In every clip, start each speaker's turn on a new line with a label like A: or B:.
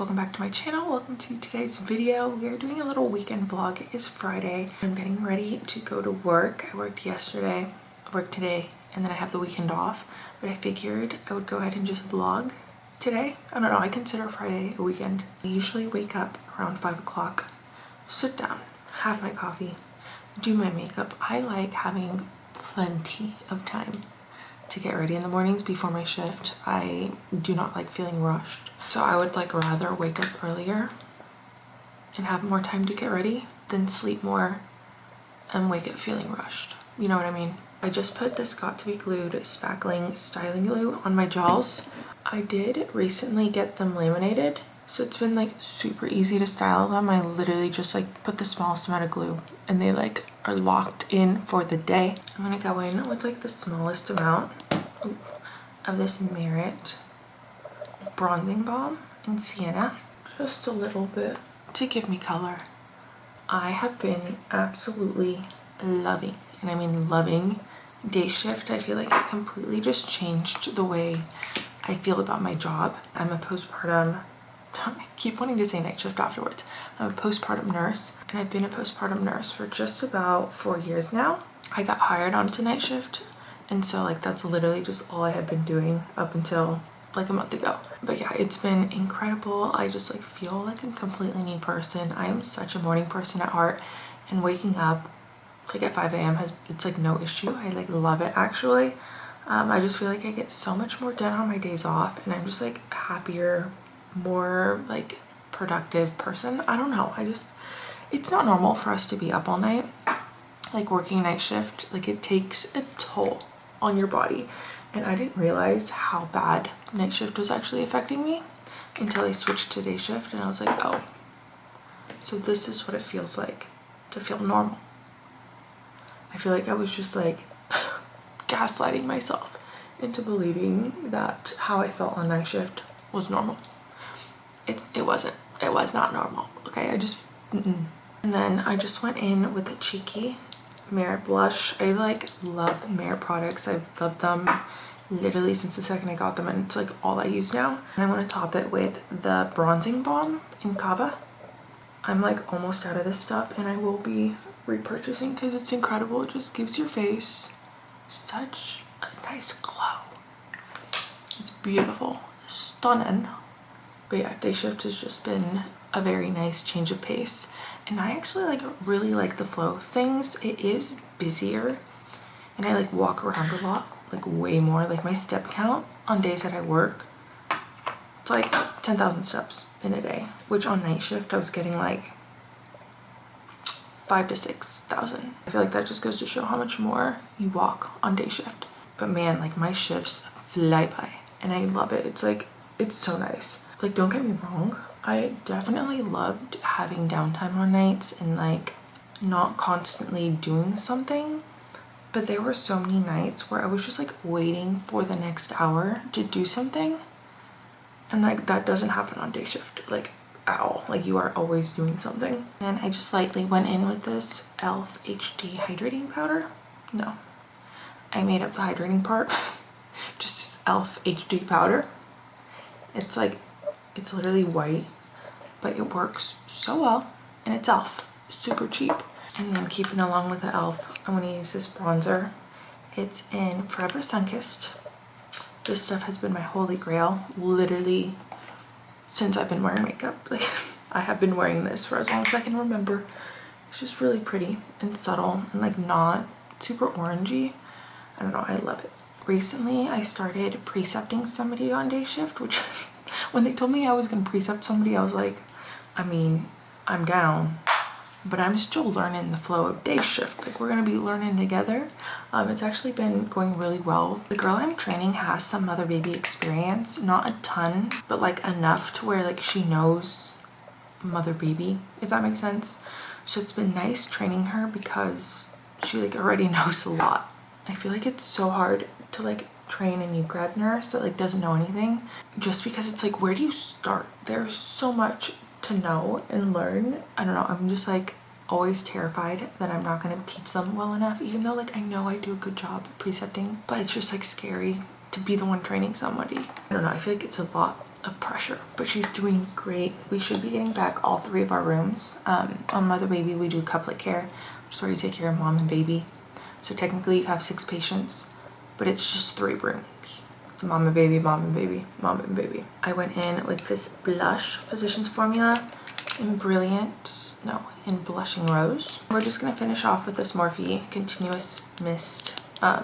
A: welcome back to my channel. Welcome to today's video. We are doing a little weekend vlog. It is Friday. I'm getting ready to go to work. I worked yesterday, I worked today, and then I have the weekend off, but I figured I would go ahead and just vlog today. I don't know, I consider Friday a weekend. I usually wake up around 5 o'clock, sit down, have my coffee, do my makeup. I like having plenty of time to get ready in the mornings before my shift. I do not like feeling rushed. So I would like rather wake up earlier and have more time to get ready than sleep more and wake up feeling rushed. You know what I mean? I just put this Got To Be Glued spackling styling glue on my jowls. I did recently get them laminated, so it's been like super easy to style them. I literally just like put the smallest amount of glue and they like are locked in for the day. I'm gonna go in with like the smallest amount of this Merit bronzing balm in Sienna, just a little bit to give me color. I have been absolutely loving, and I mean loving, day shift. I feel like it completely just changed the way I feel about my job. I'm a postpartum, I keep wanting to say night shift afterwards. I'm a postpartum nurse, and I've been a postpartum nurse for just about 4 years now. I got hired onto night shift, and so like that's literally just all I had been doing up until like a month ago. But yeah, it's been incredible. I just like feel like a completely new person. I am such a morning person at heart, and waking up like at 5 a.m. it's like no issue. I like love it actually. I just feel like I get so much more done on my days off, and I'm just like happier, more like productive person. I don't know, it's not normal for us to be up all night, like working night shift. Like it takes a toll on your body, and I didn't realize how bad night shift was actually affecting me until I switched to day shift, and I was like, oh, so this is what it feels like to feel normal. I feel like I was just like gaslighting myself into believing that how I felt on night shift was normal. It wasn't. It was not normal. Okay, I just And then I just went in with a cheeky Merit blush. I like love Merit products. I've loved them literally since the second I got them, and it's like all I use now. And I want to top it with the bronzing balm in Kava. I'm like almost out of this stuff, and I will be repurchasing because it's incredible. It just gives your face such a nice glow. It's beautiful, stunning. But yeah, day shift has just been a very nice change of pace, and I actually like really like the flow of things. It is busier, and I like walk around a lot, like way more. Like my step count on days that I work, it's like 10,000 steps in a day, which on night shift I was getting like 5,000 to 6,000. I feel like that just goes to show how much more you walk on day shift. But man, like my shifts fly by, and I love it. It's like, it's so nice. Like, don't get me wrong, I definitely loved having downtime on nights and like not constantly doing something, but there were so many nights where I was just like waiting for the next hour to do something, and like that doesn't happen on day shift, like at all. Like you are always doing something. And I just lightly went in with this e.l.f. HD hydrating powder. No, I made up the hydrating part. Just e.l.f. HD powder. It's like, it's literally white, but it works so well, and it's e.l.f. super cheap. And then keeping along with the e.l.f., I'm going to use this bronzer. It's in Forever Sunkissed. This stuff has been my holy grail literally since I've been wearing makeup. Like I have been wearing this for as long as I can remember. It's just really pretty and subtle and like not super orangey. I don't know, I love it. Recently I started precepting somebody on day shift, which when they told me I was gonna precept somebody, I was like, I mean, I'm down, but I'm still learning the flow of day shift. Like we're gonna be learning together. It's actually been going really well. The girl I'm training has some mother baby experience, not a ton, but like enough to where like she knows mother baby, if that makes sense. So it's been nice training her because she like already knows a lot. I feel like it's so hard to like train a new grad nurse that like doesn't know anything, just because it's like, where do you start? There's so much to know and learn. I don't know, I'm just like always terrified that I'm not going to teach them well enough, even though like I know I do a good job precepting, but it's just like scary to be the one training somebody. I don't know, I feel like it's a lot of pressure, but she's doing great. We should be getting back all 3 of our rooms. On Mother Baby, we do couplet care, which is where you take care of mom and baby. So technically you have 6 patients, but it's just 3 rooms. It's mom and baby, mom and baby, mom and baby. I went in with this Lash Physicians Formula in Blushing Rose. We're just gonna finish off with this Morphe Continuous Mist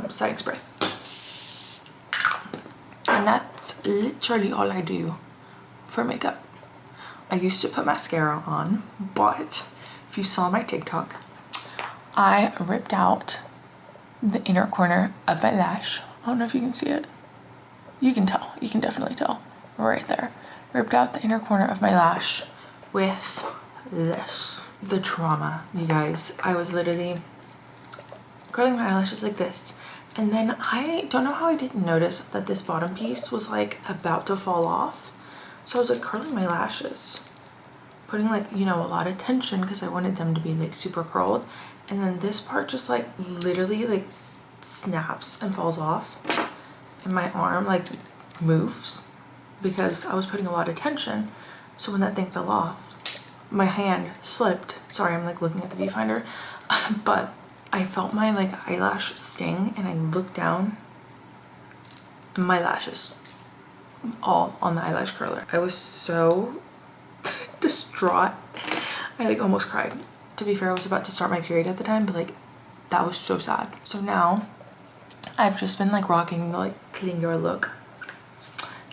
A: setting spray. And that's literally all I do for makeup. I used to put mascara on, but if you saw my TikTok, I ripped out the inner corner of my lash. I don't know if you can see it. You can tell. You can definitely tell right there. Ripped out the inner corner of my lash with this. The trauma, you guys. I was literally curling my eyelashes like this. And then I don't know how I didn't notice that this bottom piece was like about to fall off. So I was like curling my lashes, putting like, you know, a lot of tension because I wanted them to be like super curled. And then this part just like literally like snaps and falls off. And my arm like moves because I was putting a lot of tension. So when that thing fell off, my hand slipped. Sorry, I'm like looking at the viewfinder, but I felt my like eyelash sting and I looked down and my lashes all on the eyelash curler. I was so distraught. I like almost cried. To be fair, I was about to start my period at the time, but like that was so sad. So now I've just been like rocking the like clean girl look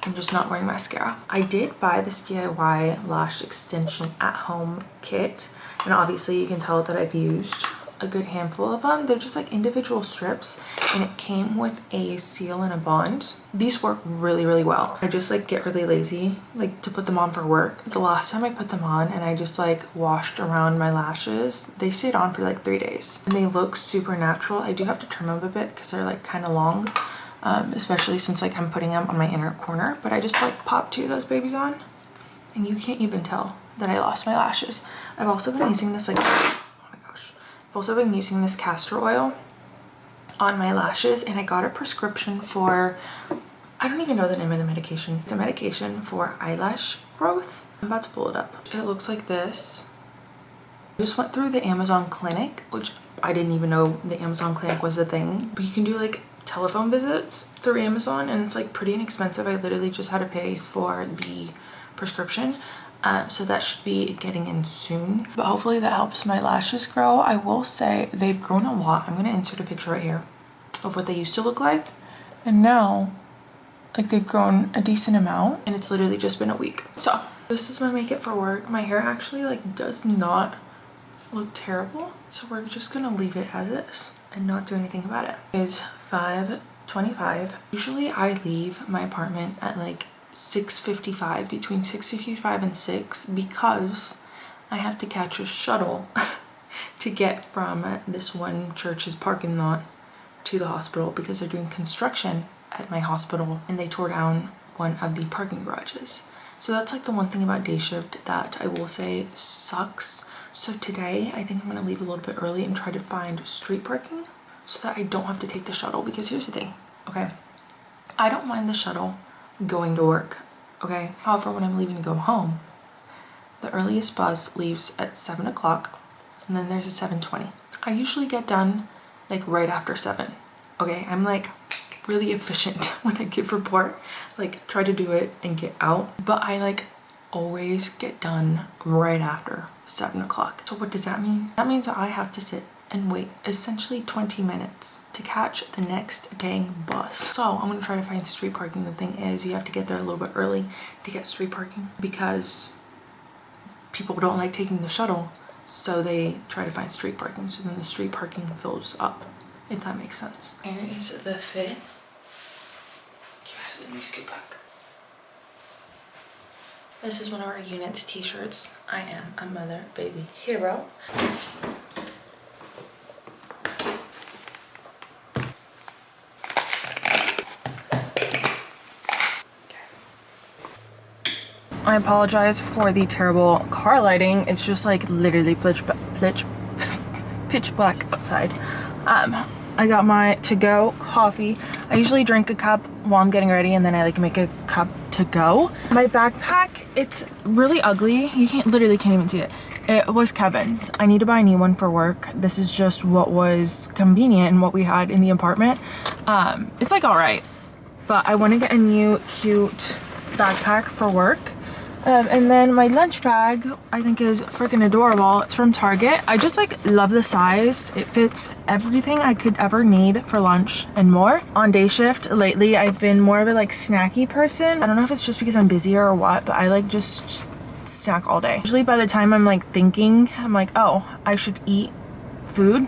A: and just not wearing mascara. I did buy this DIY lash extension at home kit, and obviously you can tell that I've used a good handful of them. They're just like individual strips and it came with a seal and a bond. These work really, really well. I just like get really lazy like to put them on for work. The last time I put them on and I just like washed around my lashes, they stayed on for like 3 days and they look super natural. I do have to trim them a bit because they're like kind of long, especially since like I'm putting them on my inner corner, but I just like pop 2 of those babies on and you can't even tell that I lost my lashes. I've also been using this like, I've also been using this castor oil on my lashes, and I got a prescription for, I don't even know the name of the medication. It's a medication for eyelash growth. I'm about to pull it up. It looks like this. I just went through the Amazon clinic, which I didn't even know the Amazon clinic was a thing, but you can do like telephone visits through Amazon and it's like pretty inexpensive. I literally just had to pay for the prescription. So that should be getting in soon, but hopefully that helps my lashes grow. I will say they've grown a lot. I'm gonna insert a picture right here of what they used to look like, and now like they've grown a decent amount, and it's literally just been a week. So this is my makeup for work. My hair actually like does not look terrible, so we're just gonna leave it as is and not do anything about it. It is 5:25. Usually I leave my apartment at like 6:55, between 6:55 and 6, because I have to catch a shuttle to get from this one church's parking lot to the hospital because they're doing construction at my hospital and they tore down one of the parking garages. So that's like the one thing about day shift that I will say sucks. So today I think I'm gonna leave a little bit early and try to find street parking so that I don't have to take the shuttle, because here's the thing, okay? I don't mind the shuttle going to work, okay? However, when I'm leaving to go home, the earliest bus leaves at 7 o'clock and then there's a 7:20. I usually get done like right after 7, okay? I'm like really efficient when I give report, like try to do it and get out, but I like always get done right after 7 o'clock. So what does that mean? That means that I have to sit and wait essentially 20 minutes to catch the next dang bus. So I'm gonna try to find street parking. The thing is, you have to get there a little bit early to get street parking because people don't like taking the shuttle, so they try to find street parking. So then the street parking fills up, if that makes sense. Here is the fit. Let me scoot back. This is one of our unit's t-shirts. I am a mother baby hero. I apologize for the terrible car lighting. It's just like literally pitch black outside. I got my to-go coffee. I usually drink a cup while I'm getting ready, and then I like make a cup to go. My backpack, it's really ugly. You literally can't even see it. It was Kevin's. I need to buy a new one for work. This is just what was convenient and what we had in the apartment. It's like all right, but I want to get a new cute backpack for work. And then my lunch bag, I think, is freaking adorable. It's from Target. I just like love the size. It fits everything I could ever need for lunch and more. On day shift lately, I've been more of a like snacky person. I don't know if it's just because I'm busier or what, but I like just snack all day. Usually by the time I'm like thinking, I'm like, oh, I should eat food.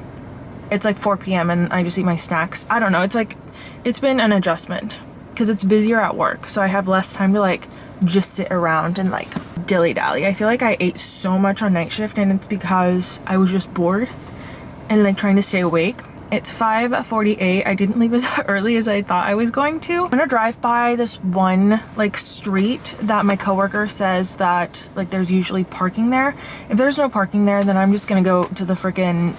A: It's like 4 p.m. and I just eat my snacks. I don't know. It's like, it's been an adjustment because it's busier at work. So I have less time to like just sit around and like dilly-dally. I feel like I ate so much on night shift and it's because I was just bored and like trying to stay awake. It's 5:48. I didn't leave as early as I thought I was going to. I'm gonna drive by this one like street that my coworker says that like there's usually parking there. If there's no parking there, then I'm just gonna go to the freaking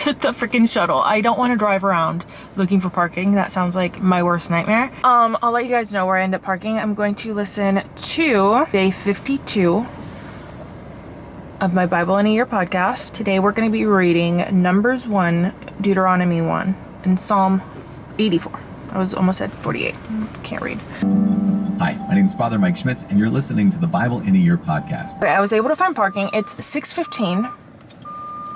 A: the freaking shuttle. I don't want to drive around looking for parking. That sounds like my worst nightmare. I'll let you guys know where I end up parking. I'm going to listen to day 52 of my Bible in a Year podcast. Today we're going to be reading Numbers 1, Deuteronomy 1, and Psalm 84. I was almost at 48. Can't read.
B: Hi, my name is Father Mike Schmitz, and you're listening to the Bible in a Year podcast.
A: Okay, I was able to find parking. It's 6:15.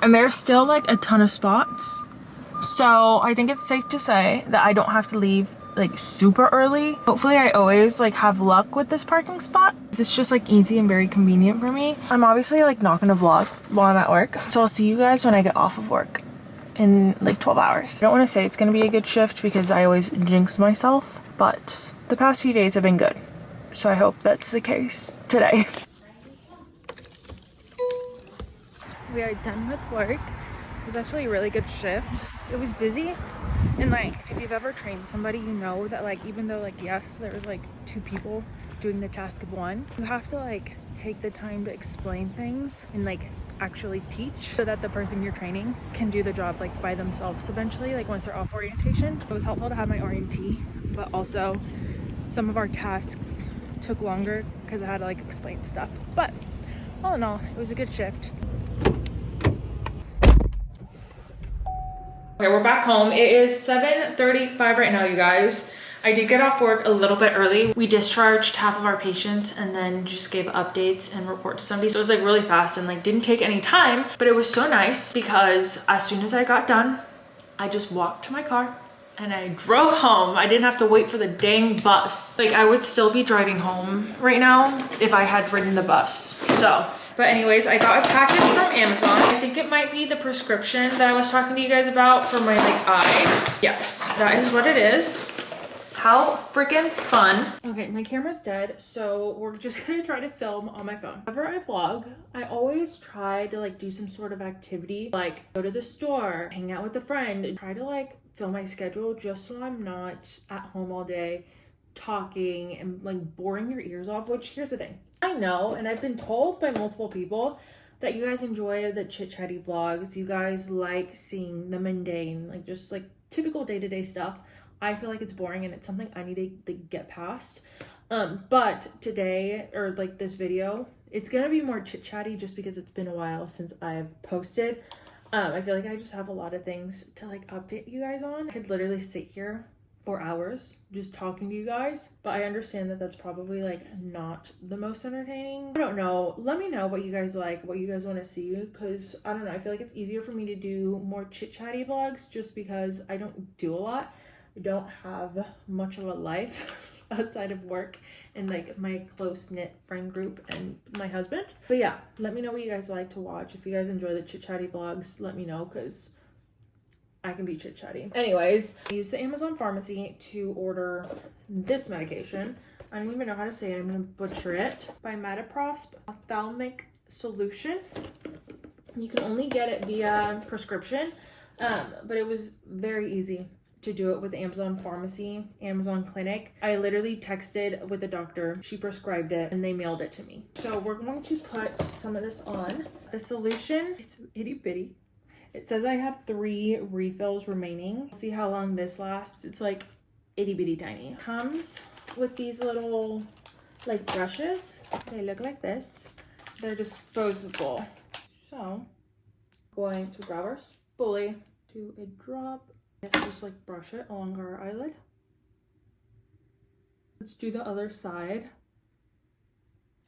A: And there's still like a ton of spots. So I think it's safe to say that I don't have to leave like super early. Hopefully I always like have luck with this parking spot. It's just like easy and very convenient for me. I'm obviously like not gonna vlog while I'm at work. So I'll see you guys when I get off of work in like 12 hours. I don't want to say it's gonna be a good shift because I always jinx myself, but the past few days have been good. So I hope that's the case today. We are done with work. It was actually a really good shift. It was busy, and like if you've ever trained somebody, you know that like even though like yes there's like 2 people doing the task of 1, you have to like take the time to explain things and like actually teach so that the person you're training can do the job like by themselves eventually, like once they're off orientation. It was helpful to have my orientee, but also some of our tasks took longer because I had to like explain stuff. But all in all, it was a good shift. Okay, we're back home. It is 7:35 right now, you guys. I did get off work a little bit early. We discharged half of our patients and then just gave updates and report to somebody. So it was like really fast and like didn't take any time, but it was so nice because as soon as I got done, I just walked to my car and I drove home. I didn't have to wait for the dang bus. Like I would still be driving home right now if I had ridden the bus. So, but anyways, I got a package from Amazon. I think it might be the prescription that I was talking to you guys about for my like eye. Yes, that is what it is. How freaking fun. Okay, my camera's dead, so we're just gonna try to film on my phone. Whenever I vlog, I always try to like do some sort of activity, like go to the store, hang out with a friend, and try to like fill my schedule just so I'm not at home all day talking and like boring your ears off. Which, here's the thing, I know, and I've been told by multiple people that you guys enjoy the chit-chatty vlogs. You guys like seeing the mundane, like just like typical day-to-day stuff. I feel like it's boring and it's something I need to get past. But today, or like this video, it's gonna be more chit-chatty just because it's been a while since I've posted. I feel like I just have a lot of things to like update you guys on. I could literally sit here for hours just talking to you guys, but I understand that that's probably like not the most entertaining. I don't know. Let me know what you guys like, what you guys want to see, because I don't know, I feel like it's easier for me to do more chit-chatty vlogs just because I don't do a lot. I don't have much of a life outside of work and like my close-knit friend group and my husband. But yeah, let me know what you guys like to watch. If you guys enjoy the chit-chatty vlogs, let me know, because I can be chit-chatty. Anyways, I used the Amazon pharmacy to order this medication. I don't even know how to say it. I'm gonna butcher it. By Metaprosp ophthalmic solution. You can only get it via prescription, but it was very easy to do it with Amazon pharmacy, Amazon clinic. I literally texted with the doctor, she prescribed it, and they mailed it to me. So we're going to put some of this on. The solution, it's itty bitty. It says I have 3 refills remaining. See how long this lasts. It's like itty bitty tiny. Comes with these little like brushes. They look like this. They're disposable. So, going to grab our spoolie, do a drop, and just like brush it along our eyelid. Let's do the other side.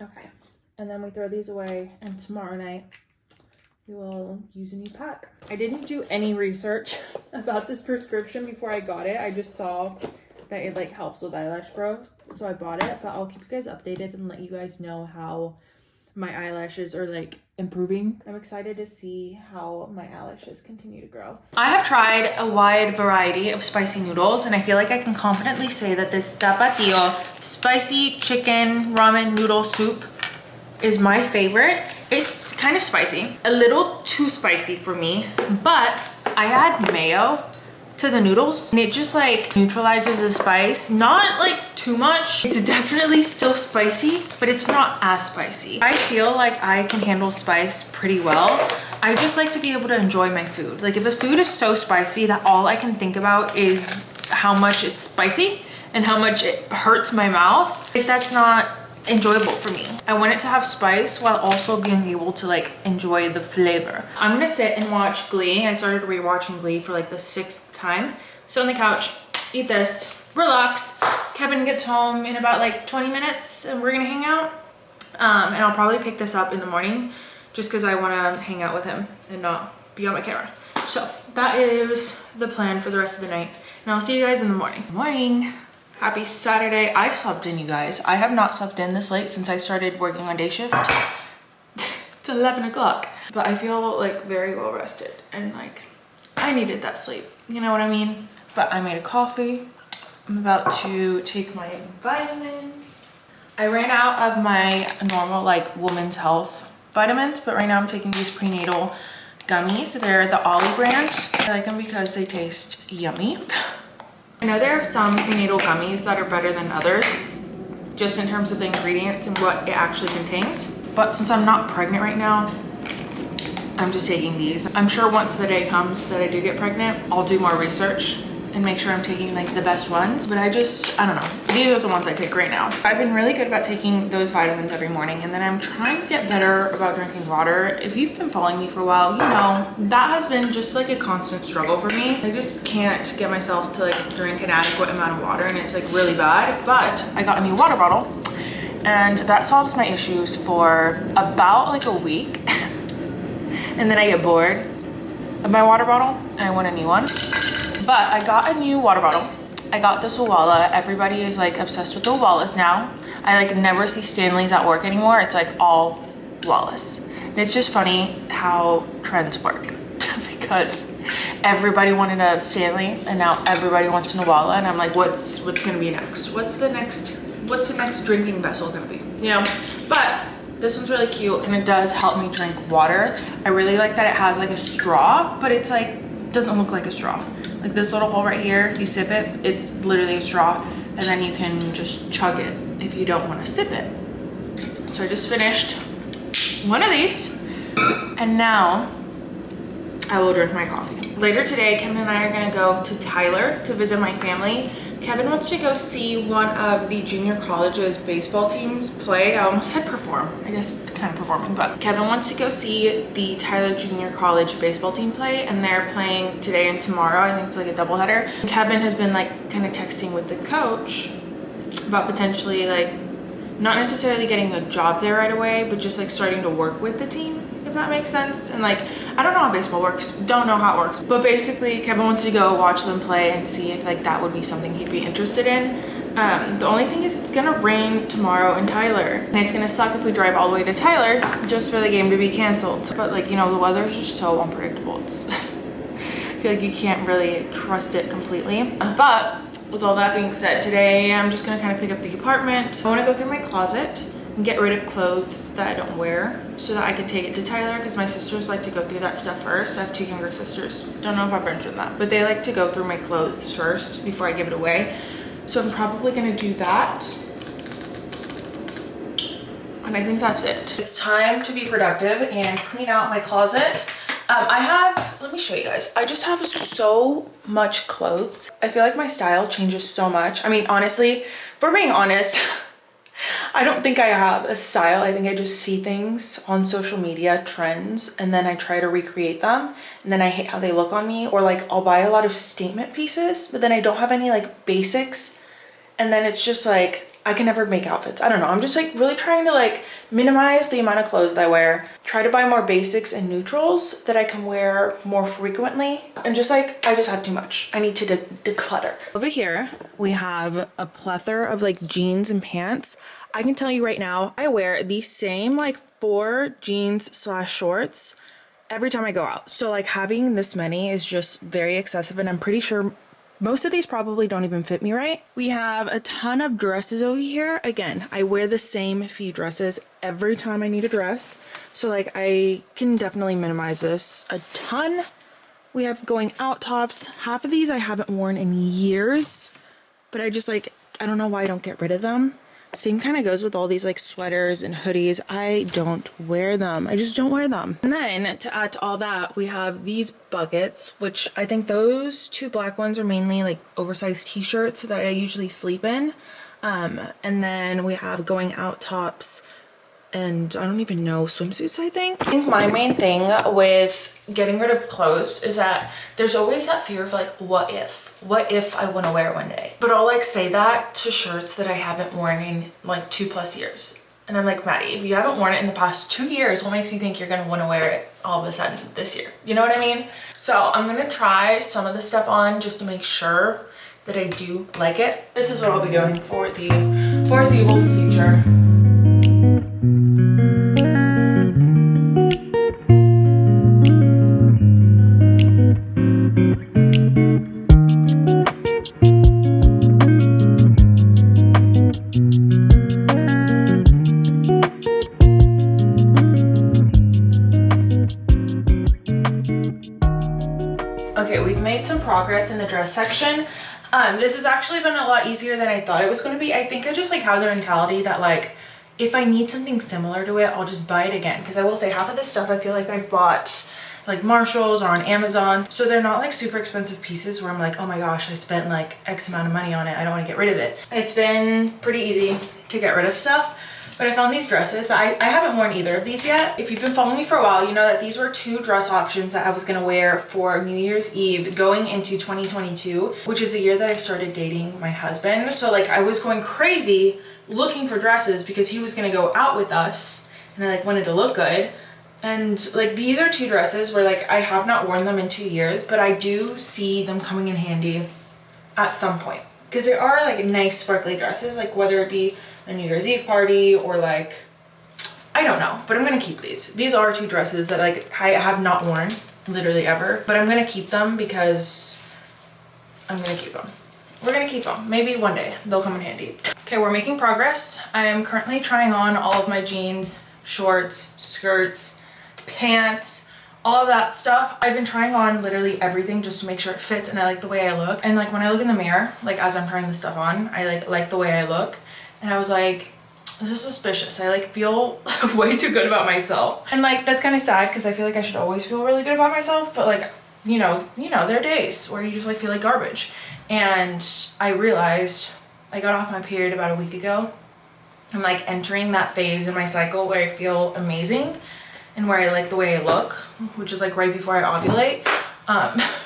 A: Okay, and then we throw these away, and tomorrow night we will use a new pack. I didn't do any research about this prescription before I got it. I just saw that it like helps with eyelash growth, so I bought it, but I'll keep you guys updated and let you guys know how my eyelashes are like improving. I'm excited to see how my eyelashes continue to grow. I have tried a wide variety of spicy noodles, and I feel like I can confidently say that this tapatio spicy chicken ramen noodle soup is my favorite. It's kind of spicy, a little too spicy for me, but I add mayo to the noodles and it just like neutralizes the spice. Not like too much. It's definitely still spicy, but it's not as spicy. I feel like I can handle spice pretty well. I just like to be able to enjoy my food. Like if a food is so spicy that all I can think about is how much it's spicy and how much it hurts my mouth, like that's not enjoyable for me. I want it to have spice while also being able to like enjoy the flavor. I'm gonna sit and watch Glee. I started rewatching Glee for like the 6th time. Sit on the couch, eat this, relax. Kevin gets home in about like 20 minutes and we're gonna hang out. And I'll probably pick this up in the morning just because I want to hang out with him and not be on my camera. So that is the plan for the rest of the night. And I'll see you guys in the morning. Morning. Happy Saturday. I slept in, you guys. I have not slept in this late since I started working on day shift. It's 11 o'clock. But I feel like very well rested and like I needed that sleep. You know what I mean? But I made a coffee. I'm about to take my vitamins. I ran out of my normal like women's health vitamins, but right now I'm taking these prenatal gummies. They're the Ollie brand. I like them because they taste yummy. I know there are some prenatal gummies that are better than others, just in terms of the ingredients and what it actually contains. But since I'm not pregnant right now, I'm just taking these. I'm sure once the day comes that I do get pregnant, I'll do more research and make sure I'm taking like the best ones. But I don't know. These are the ones I take right now. I've been really good about taking those vitamins every morning, and then I'm trying to get better about drinking water. If you've been following me for a while, you know that has been just like a constant struggle for me. I just can't get myself to like drink an adequate amount of water, and it's like really bad. But I got a new water bottle and that solves my issues for about like a week. And then I get bored of my water bottle and I want a new one. But I got a new water bottle. I got this Owala. Everybody is like obsessed with the Owalas now. I like never see Stanleys at work anymore. It's like all Wallace. And it's just funny how trends work because everybody wanted a Stanley and now everybody wants an Owala. And I'm like, what's gonna be next? What's the next drinking vessel gonna be? You know, but this one's really cute and it does help me drink water. I really like that it has like a straw, but it's like, doesn't look like a straw. Like this little hole right here, if you sip it, it's literally a straw, and then you can just chug it if you don't want to sip it. So I just finished one of these, and now I will drink my coffee. Later today, Kevin and I are gonna go to Tyler to visit my family. Kevin wants to go see one of the junior college's baseball teams play. I almost said perform. I guess kind of performing, but Kevin wants to go see the Tyler Junior College baseball team play, and they're playing today and tomorrow. I think it's like a doubleheader. Kevin has been like kind of texting with the coach about potentially like not necessarily getting a job there right away, but just like starting to work with the team, if that makes sense. And like, I don't know how baseball works, don't know how it works, but basically Kevin wants to go watch them play and see if like that would be something he'd be interested in. The only thing is it's gonna rain tomorrow in Tyler, and it's gonna suck if we drive all the way to Tyler just for the game to be canceled. But like, you know, the weather is just so unpredictable. It's I feel like you can't really trust it completely. But with all that being said, today I'm just gonna kind of pick up the apartment. I wanna go through my closet and get rid of clothes that I don't wear so that I could take it to Tyler, because my sisters like to go through that stuff first. I have 2 younger sisters. Don't know if I've mentioned that, but they like to go through my clothes first before I give it away. So I'm probably gonna do that. And I think that's it. It's time to be productive and clean out my closet. Let me show you guys. I just have so much clothes. I feel like my style changes so much. I mean, honestly, if we're being honest, I don't think I have a style. I think I just see things on social media, trends, and then I try to recreate them, and then I hate how they look on me. Or like I'll buy a lot of statement pieces, but then I don't have any like basics, and then it's just like I can never make outfits. I don't know. I'm just like really trying to like minimize the amount of clothes that I wear. Try to buy more basics and neutrals that I can wear more frequently. And just like, I just have too much. I need to declutter. Over here, we have a plethora of like jeans and pants. I can tell you right now, I wear the same like 4 jeans / shorts every time I go out. So like having this many is just very excessive, and I'm pretty sure most of these probably don't even fit me right. We have a ton of dresses over here. Again, I wear the same few dresses every time I need a dress. So like I can definitely minimize this a ton. We have going out tops. Half of these I haven't worn in years, but I just like, I don't know why I don't get rid of them. Same kind of goes with all these like sweaters and hoodies. I don't wear them. I just don't wear them. And then to add to all that, we have these buckets, which I think those 2 black ones are mainly like oversized t-shirts that I usually sleep in. And then we have going out tops and I don't even know, swimsuits, I think. I think my main thing with getting rid of clothes is that there's always that fear of like, what if I want to wear it one day? But I'll like say that to shirts that I haven't worn in like 2+ years. And I'm like, Maddie, if you haven't worn it in the past 2 years, what makes you think you're gonna want to wear it all of a sudden this year? You know what I mean? So I'm gonna try some of the stuff on just to make sure that I do like it. This is what I'll be doing for the foreseeable future. Okay, we've made some progress in the dress section. This has actually been a lot easier than I thought it was going to be. I think I just like have the mentality that like, if I need something similar to it, I'll just buy it again. Because I will say half of this stuff I feel like I've bought like Marshalls or on Amazon. So they're not like super expensive pieces where I'm like, oh my gosh, I spent like X amount of money on it. I don't want to get rid of it. It's been pretty easy to get rid of stuff. But I found these dresses that I haven't worn either of these yet. If you've been following me for a while, you know that these were 2 dress options that I was gonna wear for New Year's Eve going into 2022, which is the year that I started dating my husband. So like I was going crazy looking for dresses because he was gonna go out with us and I like wanted to look good. And like these are 2 dresses where like I have not worn them in 2 years, but I do see them coming in handy at some point. Because they are like nice sparkly dresses, like whether it be a New Year's Eve party or like, I don't know, but I'm gonna keep these. These are 2 dresses that like I have not worn literally ever, but I'm gonna keep them because I'm gonna keep them. We're gonna keep them. Maybe one day they'll come in handy. Okay, we're making progress. I am currently trying on all of my jeans, shorts, skirts, pants, all of that stuff. I've been trying on literally everything just to make sure it fits and I like the way I look. And like when I look in the mirror, like as I'm trying this stuff on, I like the way I look. And I was like, this is suspicious. I like feel way too good about myself. And like, that's kind of sad because I feel like I should always feel really good about myself. But like, you know, there are days where you just like feel like garbage. And I realized I got off my period about a week ago. I'm like entering that phase in my cycle where I feel amazing and where I like the way I look, which is like right before I ovulate.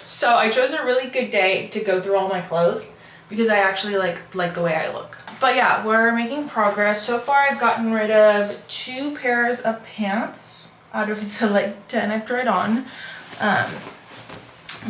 A: So I chose a really good day to go through all my clothes because I actually like the way I look. But yeah, we're making progress. So far I've gotten rid of 2 pairs of pants out of the like 10 I've tried on.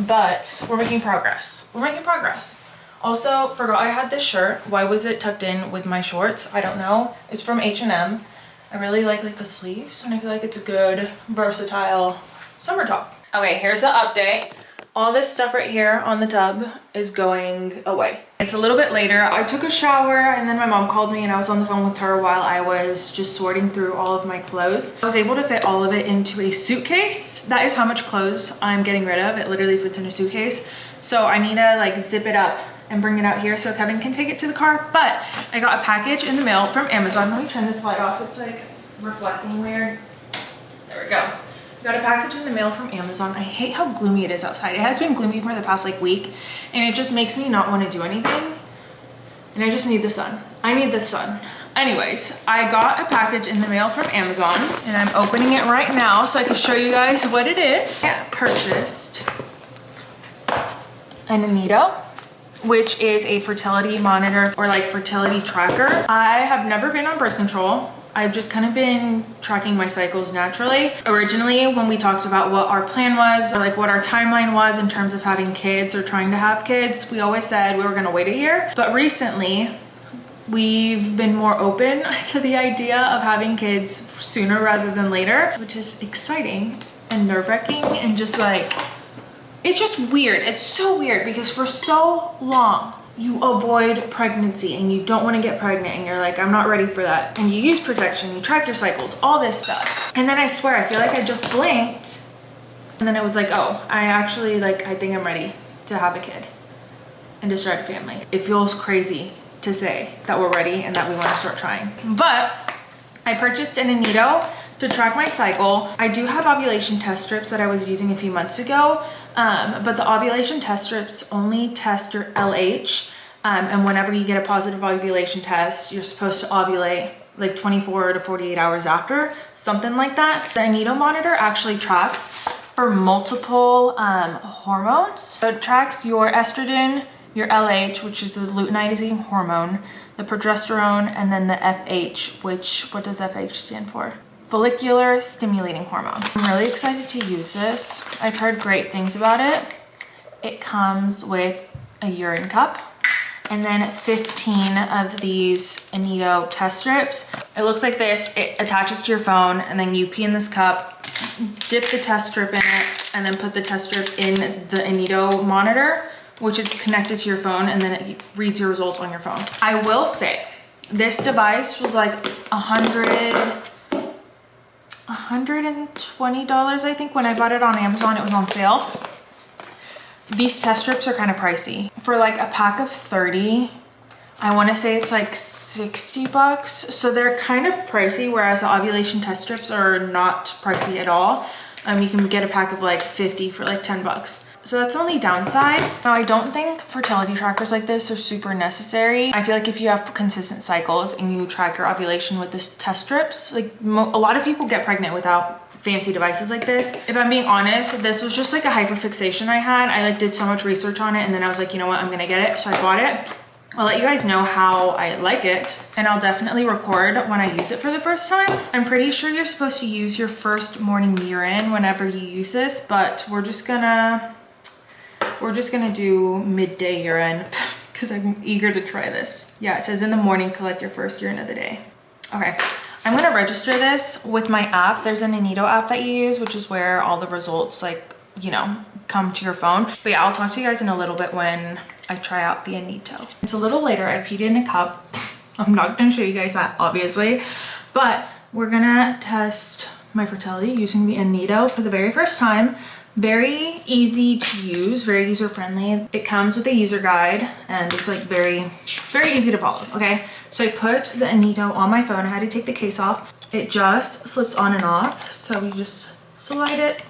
A: But we're making progress. We're making progress. Also, forgot I had this shirt. Why was it tucked in with my shorts? I don't know. It's from H&M. I really like the sleeves and I feel like it's a good versatile summer top. Okay, here's the update. All this stuff right here on the tub is going away. It's a little bit later. I took a shower and then my mom called me and I was on the phone with her while I was just sorting through all of my clothes. I was able to fit all of it into a suitcase. That is how much clothes I'm getting rid of. It literally fits in a suitcase. So I need to like zip it up and bring it out here so Kevin can take it to the car. But I got a package in the mail from Amazon. Let me turn this light off. It's like reflecting weird. There we go. Got a package in the mail from Amazon. I hate how gloomy it is outside. It has been gloomy for the past like week and it just makes me not want to do anything. And I just need the sun. I need the sun. Anyways, I got a package in the mail from Amazon and I'm opening it right now so I can show you guys what it is. I purchased an inito, which is a fertility monitor or like fertility tracker. I have never been on birth control. I've just kind of been tracking my cycles naturally. Originally, when we talked about what our plan was or like what our timeline was in terms of having kids or trying to have kids, we always said we were gonna wait a year. But recently, we've been more open to the idea of having kids sooner rather than later, which is exciting and nerve-wracking and just like, it's just weird. It's so weird because for so long, you avoid pregnancy and you don't want to get pregnant and you're like, I'm not ready for that. And you use protection, you track your cycles, all this stuff. And then I swear, I feel like I just blinked and then it was like, oh, I actually like, I think I'm ready to have a kid and to start a family. It feels crazy to say that we're ready and that we want to start trying. But I purchased an inito to track my cycle. I do have ovulation test strips that I was using a few months ago, but the ovulation test strips only test your LH, and whenever you get a positive ovulation test, you're supposed to ovulate like 24 to 48 hours after, something like that. The inito monitor actually tracks for multiple hormones. So it tracks your estrogen, your LH, which is the luteinizing hormone, the progesterone, and then the FH, which, what does FH stand for? Follicular stimulating hormone. I'm really excited to use this. I've heard great things about it. It comes with a urine cup and then 15 of these inito test strips. It looks like this. It attaches to your phone and then you pee in this cup, dip the test strip in it, and then put the test strip in the inito monitor, which is connected to your phone, and then it reads your results on your phone. I will say, this device was like $120, I think. When I bought it on Amazon, it was on sale. These test strips are kind of pricey. For like a pack of 30, I wanna say it's like 60 bucks. So they're kind of pricey, whereas the ovulation test strips are not pricey at all. You can get a pack of like 50 for like 10 bucks. So that's the only downside. Now, I don't think fertility trackers like this are super necessary. I feel like if you have consistent cycles and you track your ovulation with this test strips, like a lot of people get pregnant without fancy devices like this. If I'm being honest, this was just like a hyperfixation I had. I like did so much research on it and then I was like, you know what, I'm gonna get it. So I bought it. I'll let you guys know how I like it, and I'll definitely record when I use it for the first time. I'm pretty sure you're supposed to use your first morning urine whenever you use this, but we're just gonna do midday urine because I'm eager to try this. Yeah, it says in the morning, collect your first urine of the day. Okay, I'm gonna register this with my app. There's an inito app that you use, which is where all the results, like, you know, come to your phone. But yeah, I'll talk to you guys in a little bit when I try out the inito. It's a little later. I peed in a cup. I'm not gonna show you guys that, obviously, but we're gonna test my fertility using the inito for the very first time. Very easy to use, very user-friendly. It comes with a user guide and it's like very easy to follow, okay? So I put the inito on my phone. I had to take the case off. It just slips on and off. So you just slide it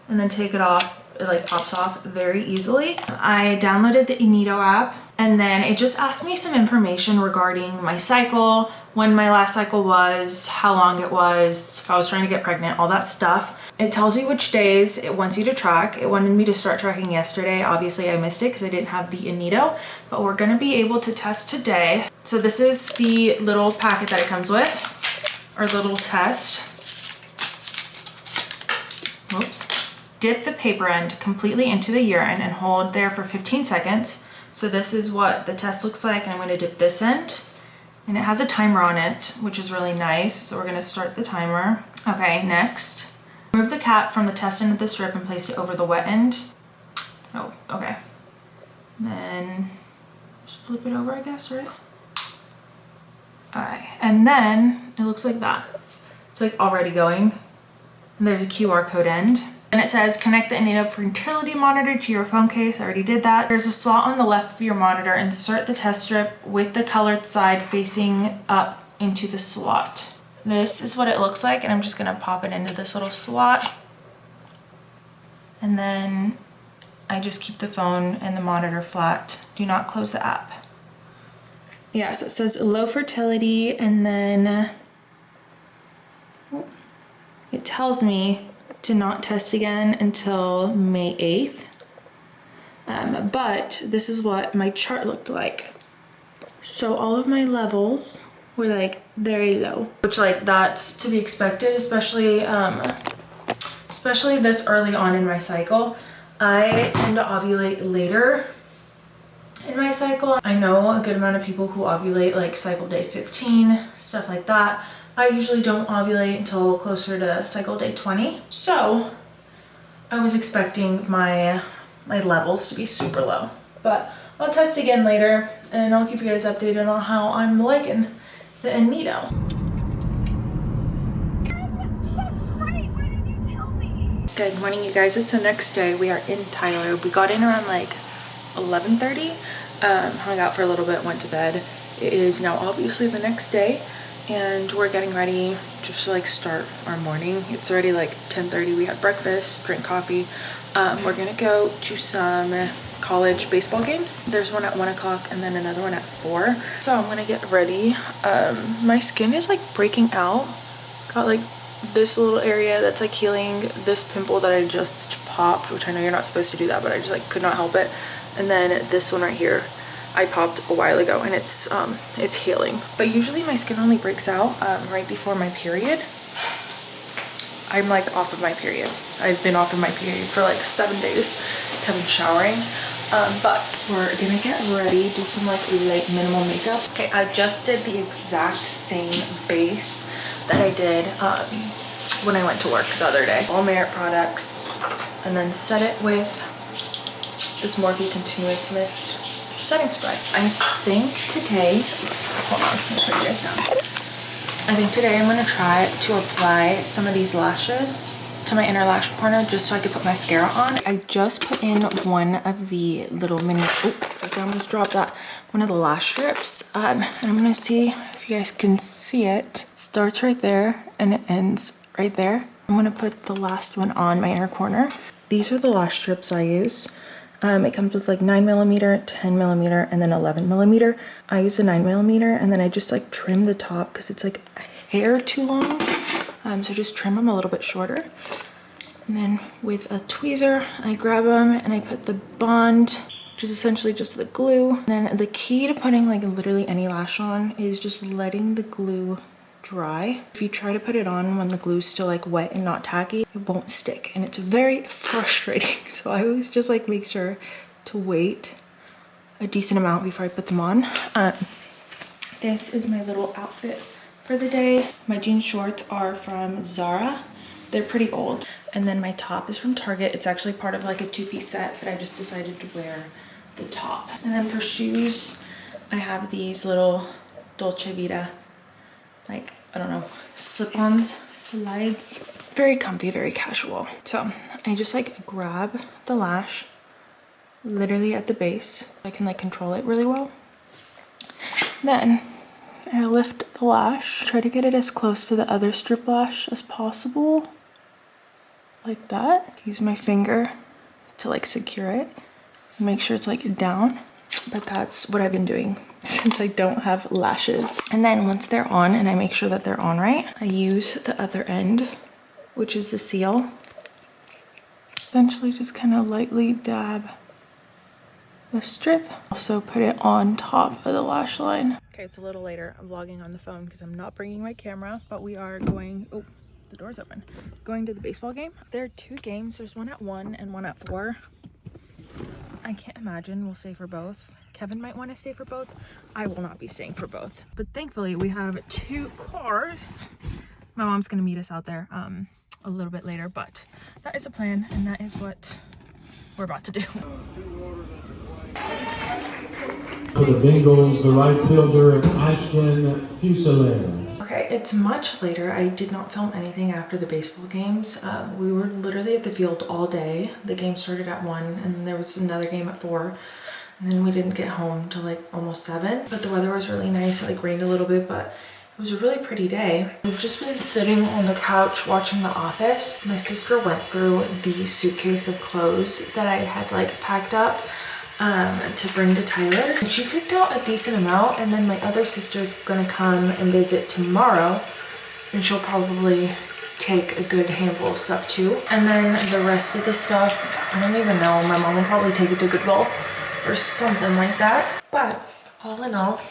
A: and then take it off. It like pops off very easily. I downloaded the inito app and then it just asked me some information regarding my cycle, when my last cycle was, how long it was, if I was trying to get pregnant, all that stuff. It tells you which days it wants you to track. It wanted me to start tracking yesterday. Obviously I missed it because I didn't have the inito, but we're gonna be able to test today. So this is the little packet that it comes with, or little test. Whoops. Dip the paper end completely into the urine and hold there for 15 seconds. So this is what the test looks like, and I'm gonna dip this end. And it has a timer on it, which is really nice. So we're gonna start the timer. Okay, next. Remove the cap from the test end of the strip and place it over the wet end. Oh, okay. Then just flip it over, I guess, right? Alright, and then it looks like that. It's like already going. And there's a QR code end. And it says, connect the inito fertility monitor to your phone case. I already did that. There's a slot on the left of your monitor. Insert the test strip with the colored side facing up into the slot. This is what it looks like, and I'm just gonna pop it into this little slot. And then I just keep the phone and the monitor flat. Do not close the app. Yeah, so it says low fertility, and then it tells me to not test again until May 8th. But this is what my chart looked like. So all of my levels were like very low, which like that's to be expected, especially this early on in my cycle. I tend to ovulate later in my cycle. I know a good amount of people who ovulate like cycle day 15, stuff like that. I usually don't ovulate until closer to cycle day 20. So I was expecting my levels to be super low, but I'll test again later and I'll keep you guys updated on how I'm liking the inito.
C: That's great. Why didn't you tell me?
A: Good morning, you guys. It's the next day. We are in Tyler. We got in around like 11:30, hung out for a little bit, went to bed. It is now obviously the next day and we're getting ready just to like start our morning. It's already like 10:30. We had breakfast, drank coffee. We're gonna go to some college baseball games. There's one at 1 o'clock and then another one at 4. So I'm gonna get ready. My skin is like breaking out. Got like this little area that's like healing, this pimple that I just popped, which I know you're not supposed to do that, but I just like could not help it. And then this one right here I popped a while ago, and it's healing. But usually my skin only breaks out right before my period. I'm like off of my period. I've been off of my period for like 7 days. Haven't been showering. But we're gonna get ready, do some like light minimal makeup. Okay, I just did the exact same base that I did when I went to work the other day. All Merit products, and then set it with this Morphe Continuous Mist setting spray. I think today, hold on, let me put you guys down. I think today I'm gonna try to apply some of these lashes to my inner lash corner just so I could put mascara on. I just put in one of the little mini, oh, I almost dropped that, one of the lash strips. And I'm gonna see if you guys can see it. It starts right there and it ends right there. I'm gonna put the last one on my inner corner. These are the lash strips I use. It comes with like 9mm, 10mm, and then 11mm. I use the 9mm, and then I just like trim the top because it's like a hair too long. So just trim them a little bit shorter. And then with a tweezer, I grab them and I put the bond, which is essentially just the glue. And then the key to putting like literally any lash on is just letting the glue dry. If you try to put it on when the glue's still like wet and not tacky, it won't stick, and it's very frustrating. So I always just like make sure to wait a decent amount before I put them on. This is my little outfit for the day. My jean shorts are from Zara. They're pretty old. And then my top is from Target. It's actually part of like a two-piece set, but I just decided to wear the top. And then for shoes, I have these little Dolce Vita, like, I don't know, slip-ons, slides. Very comfy, very casual. So I just like grab the lash literally at the base. I can like control it really well. Then I lift the lash, try to get it as close to the other strip lash as possible. Like that. Use my finger to like secure it. Make sure it's like down. But that's what I've been doing since I don't have lashes. And then once they're on, and I make sure that they're on right, I use the other end, which is the seal. Essentially just kind of lightly dab the strip. Also put it on top of the lash line. Okay, it's a little later. I'm vlogging on the phone because I'm not bringing my camera, but we are going, oh, the door's open. Going to the baseball game. There are 2 games. There's one at 1 and one at 4. I can't imagine we'll stay for both. Kevin might want to stay for both. I will not be staying for both. But thankfully we have 2 cars. My mom's gonna meet us out there a little bit later, but that is a plan, and that is what we're about to do.
D: For the Bengals, the right fielder, Ashton Fusilier.
A: Okay, it's much later. I did not film anything after the baseball games. We were literally at the field all day. The game started at 1, and then there was another game at 4. And then we didn't get home till like almost 7. But the weather was really nice. It like rained a little bit, but it was a really pretty day. We've just been sitting on the couch watching The Office. My sister went through the suitcase of clothes that I had like packed up to bring to Tyler. And she picked out a decent amount, and then my other sister's gonna come and visit tomorrow, and she'll probably take a good handful of stuff too. And then the rest of the stuff, I don't even know, my mom will probably take it to Goodwill or something like that. But all in all,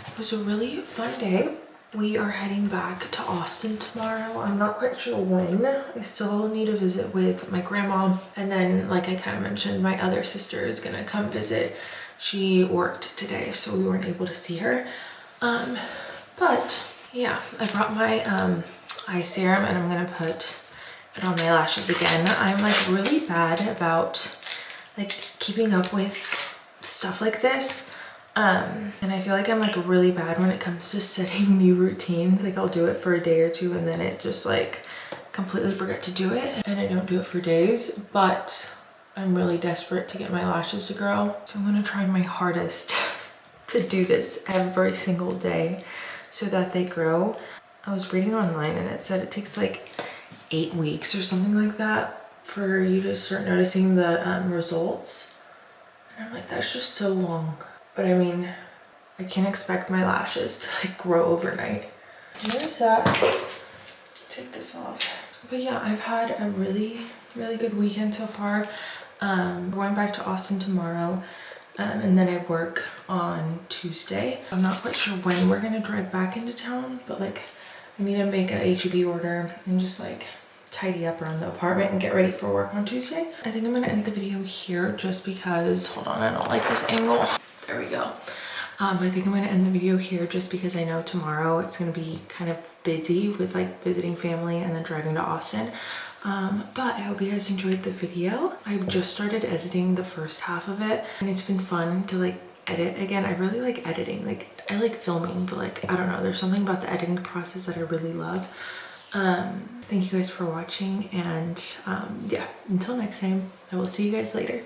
A: it was a really fun day. We are heading back to Austin tomorrow. I'm not quite sure when. I still need to visit with my grandma. And then, like I kind of mentioned, my other sister is gonna come visit. She worked today, so we weren't able to see her. But yeah, I brought my eye serum, and I'm gonna put it on my lashes again. I'm like really bad about like keeping up with stuff like this. And I feel like I'm like really bad when it comes to setting new routines. Like I'll do it for a day or two, and then it just like completely forget to do it, and I don't do it for days. But I'm really desperate to get my lashes to grow, so I'm gonna try my hardest to do this every single day so that they grow. I was reading online and it said it takes like 8 weeks or something like that for you to start noticing the results. And I'm like, that's just so long. But I mean, I can't expect my lashes to like grow overnight. There's that. Take this off. But yeah, I've had a really good weekend so far. We're going back to Austin tomorrow. And then I work on Tuesday. I'm not quite sure when we're gonna drive back into town, but like I need to make a H-E-B order and just like tidy up around the apartment and get ready for work on Tuesday. I think I'm gonna end the video here just because, hold on, I don't like this angle. There we go. I think I'm gonna end the video here just because I know tomorrow it's gonna be kind of busy with like visiting family and then driving to Austin. But I hope you guys enjoyed the video. I've just started editing the first half of it, and it's been fun to like edit again. I really like editing. Like I like filming, but like I don't know, there's something about the editing process that I really love. Thank you guys for watching, and yeah, until next time, I will see you guys later.